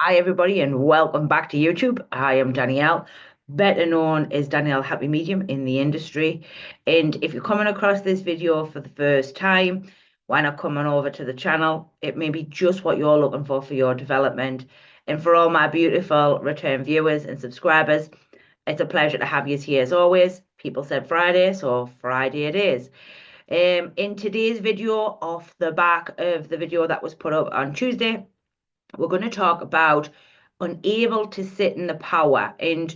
Hi, everybody, and welcome back to YouTube. I am Danielle, better known as Danielle Happy Medium in the industry. And if you're coming across this video for the first time, why not come on over to the channel? It may be just what you're looking for your development. And for all my beautiful return viewers and subscribers, it's a pleasure to have you here as always. People said Friday, so Friday it is. In today's video, off the back of the video that was put up on Tuesday, we're going to talk about unable to sit in the power. And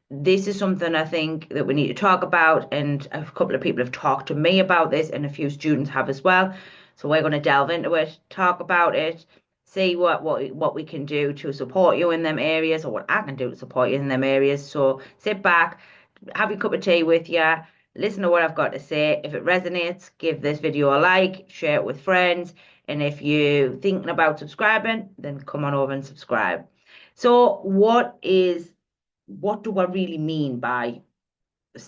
this is something I think that we need to talk about. And a couple of people have talked to me about this, and a few students have as well. So we're going to delve into it, talk about it, see what we can do to support you in them areas, or what I can do to support you in them areas. So sit back, have your cup of tea with you, listen to what I've got to say. If it resonates, give this video a like, share it with friends, and if you're thinking about subscribing, then come on over and subscribe. So what do I really mean by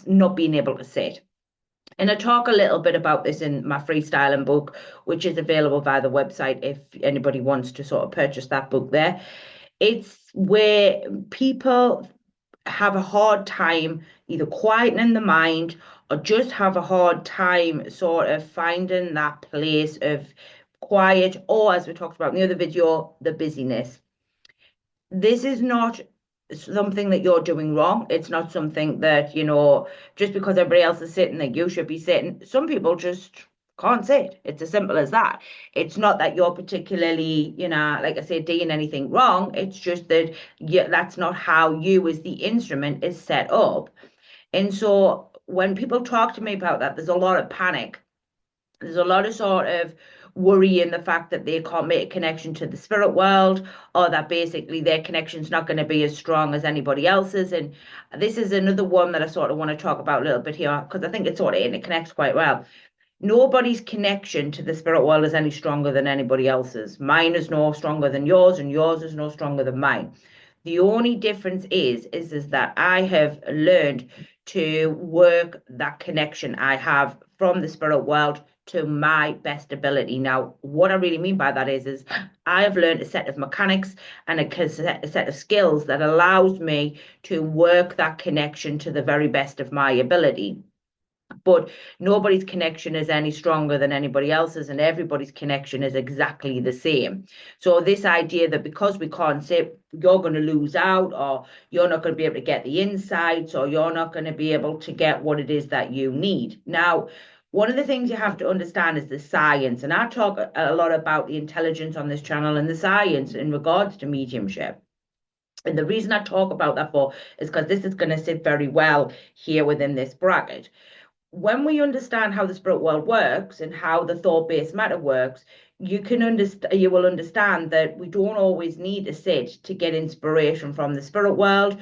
not being able to sit? And I talk a little bit about this in my freestyling book, which is available via the website if anybody wants to sort of purchase that book there. It's where people have a hard time either quietening the mind or just have a hard time sort of finding that place of quiet, or as we talked about in the other video, the busyness. This is not something that you're doing wrong. It's not something that, just because everybody else is sitting, that you should be sitting. Some people just can't sit. It's as simple as that. It's not that you're particularly, like I said, doing anything wrong. It's just that that's not how you, as the instrument, is set up. And so when people talk to me about that, there's a lot of panic. There's a lot of sort of worry in the fact that they can't make a connection to the spirit world, or that basically their connection's not going to be as strong as anybody else's. And this is another one that I sort of want to talk about a little bit here because I think it sort of it connects quite well. Nobody's connection to the spirit world is any stronger than anybody else's. Mine is no stronger than yours, and yours is no stronger than mine. The only difference is that I have learned to work that connection I have from the spirit world to my best ability. Now, what I really mean by that is I have learned a set of mechanics and a set of skills that allows me to work that connection to the very best of my ability. But nobody's connection is any stronger than anybody else's, and everybody's connection is exactly the same. So this idea that because we can't say you're going to lose out, or you're not going to be able to get the insights, or you're not going to be able to get what it is that you need. Now, one of the things you have to understand is the science, and I talk a lot about the intelligence on this channel and the science in regards to mediumship. And the reason I talk about that for is because this is going to sit very well here within this bracket. When we understand how the spirit world works and how the thought-based matter works, you will understand that we don't always need to sit to get inspiration from the spirit world.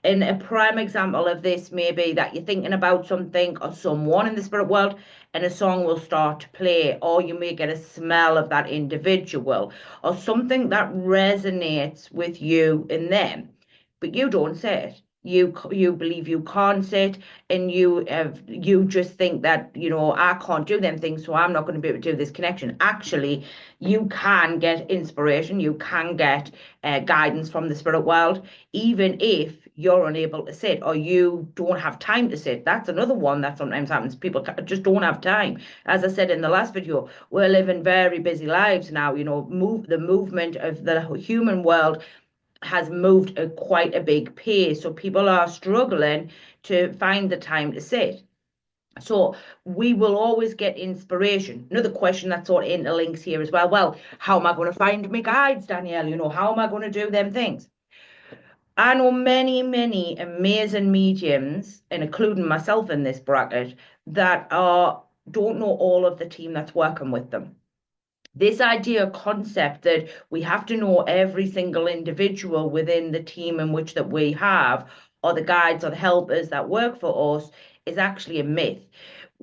And a prime example of this may be that you're thinking about something or someone in the spirit world, and a song will start to play, or you may get a smell of that individual, or something that resonates with you and them, but you don't say it. You believe you can't sit, and you just think that I can't do them things, so I'm not going to be able to do this connection. Actually, you can get inspiration, you can get guidance from the spirit world, even if you're unable to sit or you don't have time to sit. That's another one that sometimes happens. People just don't have time. As I said in the last video, we're living very busy lives now. The movement of the human world has moved at quite a big pace. So people are struggling to find the time to sit. So we will always get inspiration. Another question that sort of interlinks here as well. Well, how am I going to find my guides, Danielle? How am I going to do them things? I know many, many amazing mediums, and including myself in this bracket, that don't know all of the team that's working with them. This idea concept that we have to know every single individual within the team in which that we have, or the guides or the helpers that work for us, is actually a myth.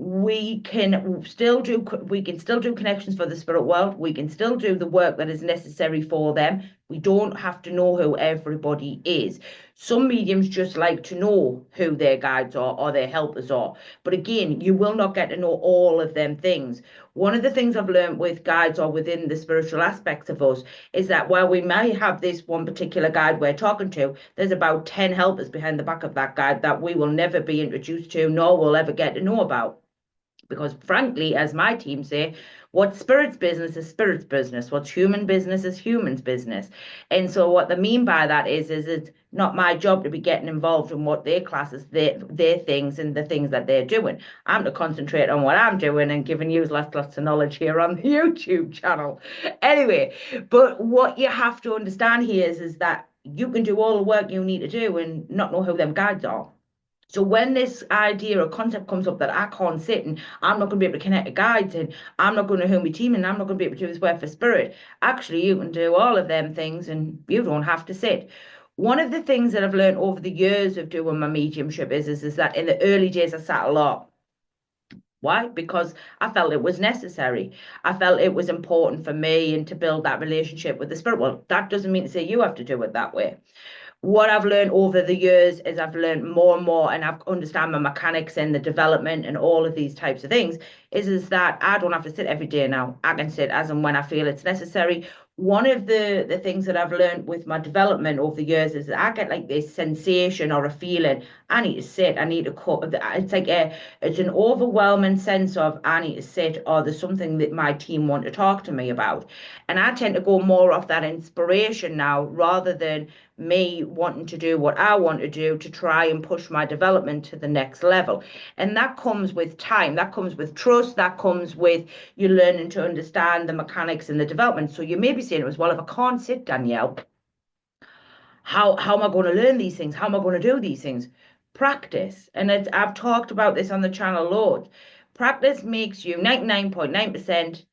We can still do connections for the spirit world. We can still do the work that is necessary for them. We don't have to know who everybody is. Some mediums just like to know who their guides are or their helpers are. But again, you will not get to know all of them things. One of the things I've learned with guides or within the spiritual aspects of us is that while we may have this one particular guide we're talking to, there's about 10 helpers behind the back of that guide that we will never be introduced to, nor will ever get to know about. Because frankly, as my team say, what's spirit's business is spirit's business. What's human business is human's business. And so what they mean by that is it's not my job to be getting involved in what their classes, their things and the things that they're doing. I'm to concentrate on what I'm doing and giving you lots of knowledge here on the YouTube channel. Anyway, but what you have to understand here is that you can do all the work you need to do and not know who them guides are. So when this idea or concept comes up that I can't sit and I'm not going to be able to connect the guides and I'm not going to know my team and I'm not going to be able to do this work for spirit, actually you can do all of them things and you don't have to sit. One of the things that I've learned over the years of doing my mediumship is that in the early days I sat a lot. Why? Because I felt it was necessary. I felt it was important for me and to build that relationship with the spirit. Well, that doesn't mean to say you have to do it that way. What I've learned over the years is I've learned more and more, and I've understand my mechanics and the development and all of these types of things. Is that I don't have to sit every day now. I can sit as and when I feel it's necessary. One of the things that I've learned with my development over the years is that I get like this sensation or a feeling. I need to sit. I need to cut. It's an overwhelming sense of I need to sit, or there's something that my team want to talk to me about, and I tend to go more off that inspiration now rather than me wanting to do what I want to do to try and push my development to the next level. And that comes with time, that comes with trust, that comes with you learning to understand the mechanics and the development. So you may be saying it as well, if I can't sit, Danielle, how am I going to learn these things? How am I going to do these things? Practice. And I've talked about this on the channel loads. Practice makes you 99.9%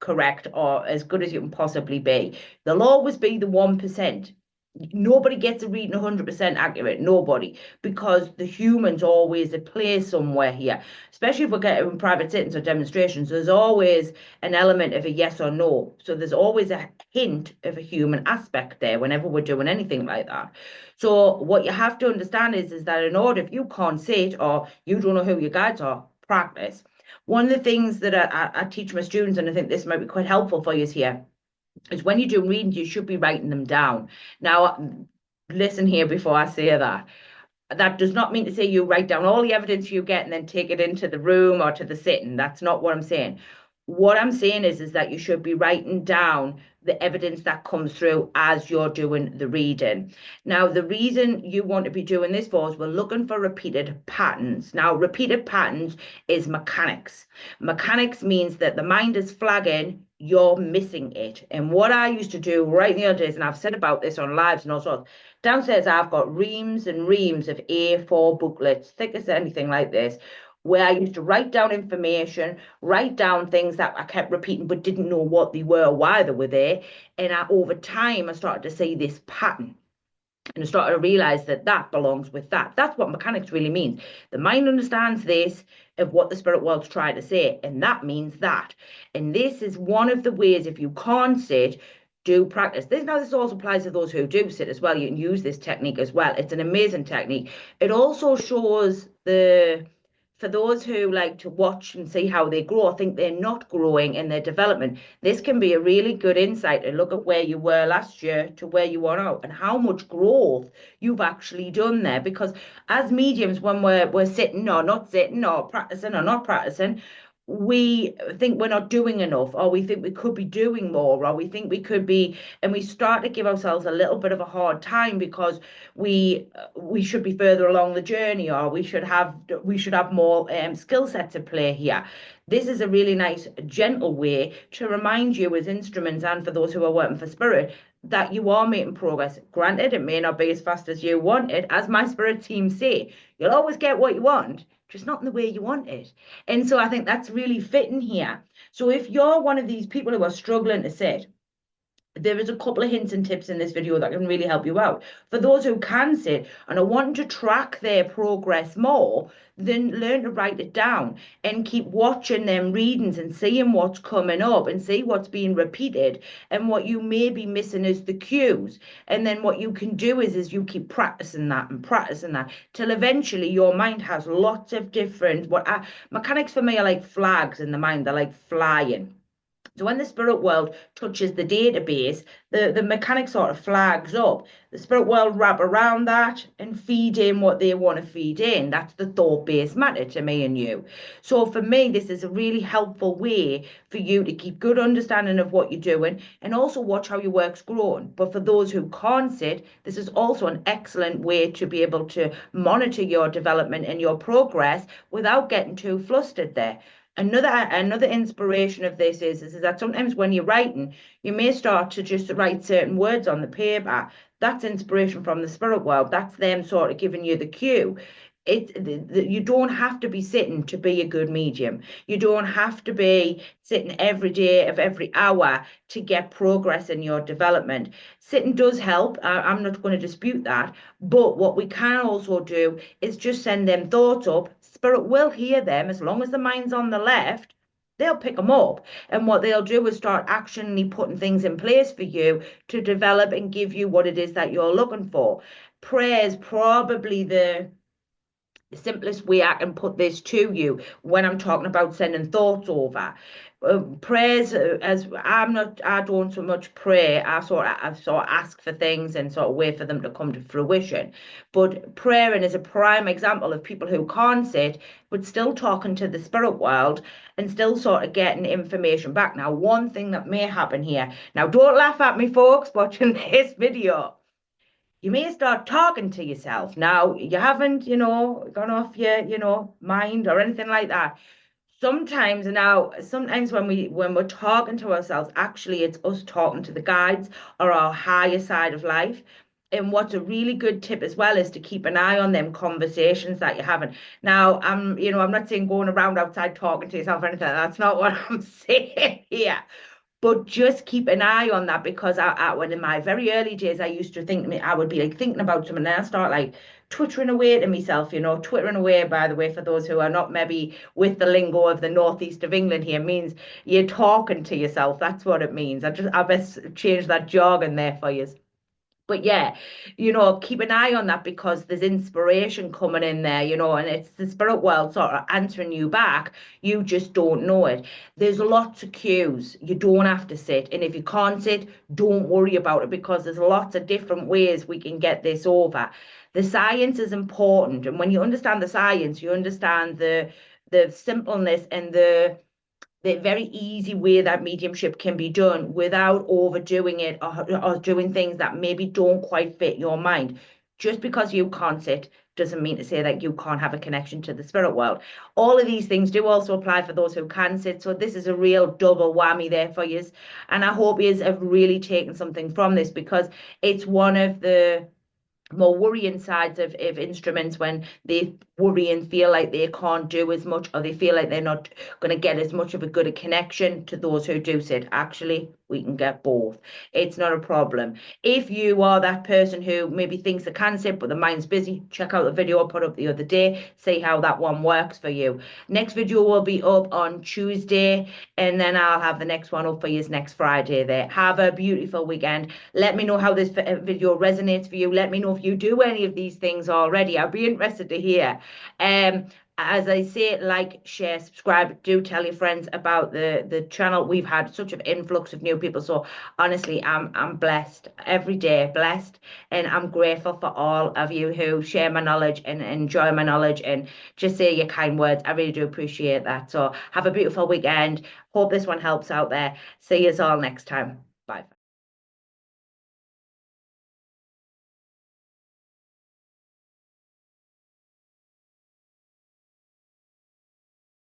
correct or as good as you can possibly be. There'll always be the 1%. Nobody gets a reading 100% accurate, nobody, because the human's always at play somewhere here, especially if we're getting private sittings or demonstrations. There's always an element of a yes or no, so there's always a hint of a human aspect there whenever we're doing anything like that. So what you have to understand is that in order, if you can't sit or you don't know who your guides are, practice. One of the things that I teach my students, and I think this might be quite helpful for you here, is when you do readings, you should be writing them down. Now, listen here before I say that. That does not mean to say you write down all the evidence you get and then take it into the room or to the sitting. That's not what I'm saying. What I'm saying is that you should be writing down the evidence that comes through as you're doing the reading. Now, the reason you want to be doing this for is we're looking for repeated patterns. Now, repeated patterns is mechanics. Mechanics means that the mind is flagging you're missing it. And what I used to do right in the other days, and I've said about this on lives and all sorts, downstairs I've got reams and reams of A4 booklets, thick as anything like this, where I used to write down information, write down things that I kept repeating but didn't know what they were, why they were there. And over time, I started to see this pattern. And I started to realize that that belongs with that. That's what mechanics really means. The mind understands this of what the spirit world's trying to say, and that means that. And this is one of the ways, if you can't sit, do practice. This also applies to those who do sit as well. You can use this technique as well. It's an amazing technique. It also shows for those who like to watch and see how they grow, I think they're not growing in their development. This can be a really good insight to look at where you were last year to where you are now and how much growth you've actually done there. Because as mediums, when we're sitting or not sitting or practicing or not practicing, we think we're not doing enough, or we think we could be doing more, or we think we could be, and we start to give ourselves a little bit of a hard time because we should be further along the journey, or we should have more skill set to play here. This is a really nice gentle way to remind you as instruments, and for those who are working for spirit, that you are making progress. Granted, it may not be as fast as you want it. As my spirit team say, you'll always get what you want, just not in the way you want it. And so I think that's really fitting here. So if you're one of these people who are struggling to sit, there is a couple of hints and tips in this video that can really help you out. For those who can sit and are wanting to track their progress more, then learn to write it down and keep watching them readings and seeing what's coming up and see what's being repeated and what you may be missing is the cues. And then what you can do is you keep practicing that till eventually your mind has lots of different mechanics for me are like flags in the mind, they're like flying. So when the spirit world touches the database, the mechanic sort of flags up. The spirit world wrap around that and feed in what they want to feed in. That's the thought-based matter to me and you. So for me, this is a really helpful way for you to keep good understanding of what you're doing and also watch how your work's growing. But for those who can't sit, this is also an excellent way to be able to monitor your development and your progress without getting too flustered there. Another inspiration of this is that sometimes when you're writing, you may start to just write certain words on the paper. That's inspiration from the spirit world. That's them sort of giving you the cue. You don't have to be sitting to be a good medium. You don't have to be sitting every day of every hour to get progress in your development. Sitting does help. I'm not going to dispute that. But what we can also do is just send them thoughts up. Spirit will hear them as long as the mind's on the left. They'll pick them up. And what they'll do is start actionally putting things in place for you to develop and give you what it is that you're looking for. Prayer is probably the simplest way I can put this to you when I'm talking about sending thoughts over. Prayers, as I don't so much pray. I sort of ask for things and sort of wait for them to come to fruition. But praying is a prime example of people who can't sit, but still talking to the spirit world and still sort of getting information back. Now, one thing that may happen here. Now, don't laugh at me, folks, watching this video. You may start talking to yourself. Now, you haven't, gone off your, mind or anything like that. Sometimes when we're talking to ourselves, actually it's us talking to the guides or our higher side of life. And what's a really good tip as well is to keep an eye on them conversations that you're having. Now, I'm not saying going around outside talking to yourself or anything. That's not what I'm saying here. But just keep an eye on that because when in my very early days, I used to think I would be like thinking about something and I start like twittering away to myself, twittering away, by the way, for those who are not maybe with the lingo of the northeast of England here, means you're talking to yourself. That's what it means. I best change that jargon there for you. But yeah, keep an eye on that because there's inspiration coming in there, and it's the spirit world sort of answering you back. You just don't know it. There's lots of cues. You don't have to sit. And if you can't sit, don't worry about it because there's lots of different ways we can get this over. The science is important. And when you understand the science, you understand the simpleness and the very easy way that mediumship can be done without overdoing it or doing things that maybe don't quite fit your mind. Just because you can't sit doesn't mean to say that you can't have a connection to the spirit world. All of these things do also apply for those who can sit. So this is a real double whammy there for you. And I hope you have really taken something from this because it's one of the more worrying sides of instruments when they worry and feel like they can't do as much or they feel like they're not going to get as much of a good connection to those who do sit. Actually, we can get both. It's not a problem. If you are that person who maybe thinks they can sit but the mind's busy, check out the video I put up the other day, see how that one works for you. Next video will be up on Tuesday and then I'll have the next one up for you next Friday there. Have a beautiful weekend. Let me know how this video resonates for you. Let me know if you do any of these things already. I'd be interested to hear. As I say, like, share, subscribe. Do tell your friends about the channel. We've had such an influx of new people. So honestly, I'm blessed every day, blessed, and I'm grateful for all of you who share my knowledge and enjoy my knowledge and just say your kind words. I really do appreciate that. So have a beautiful weekend. Hope this one helps out there. See you all next time. Bye.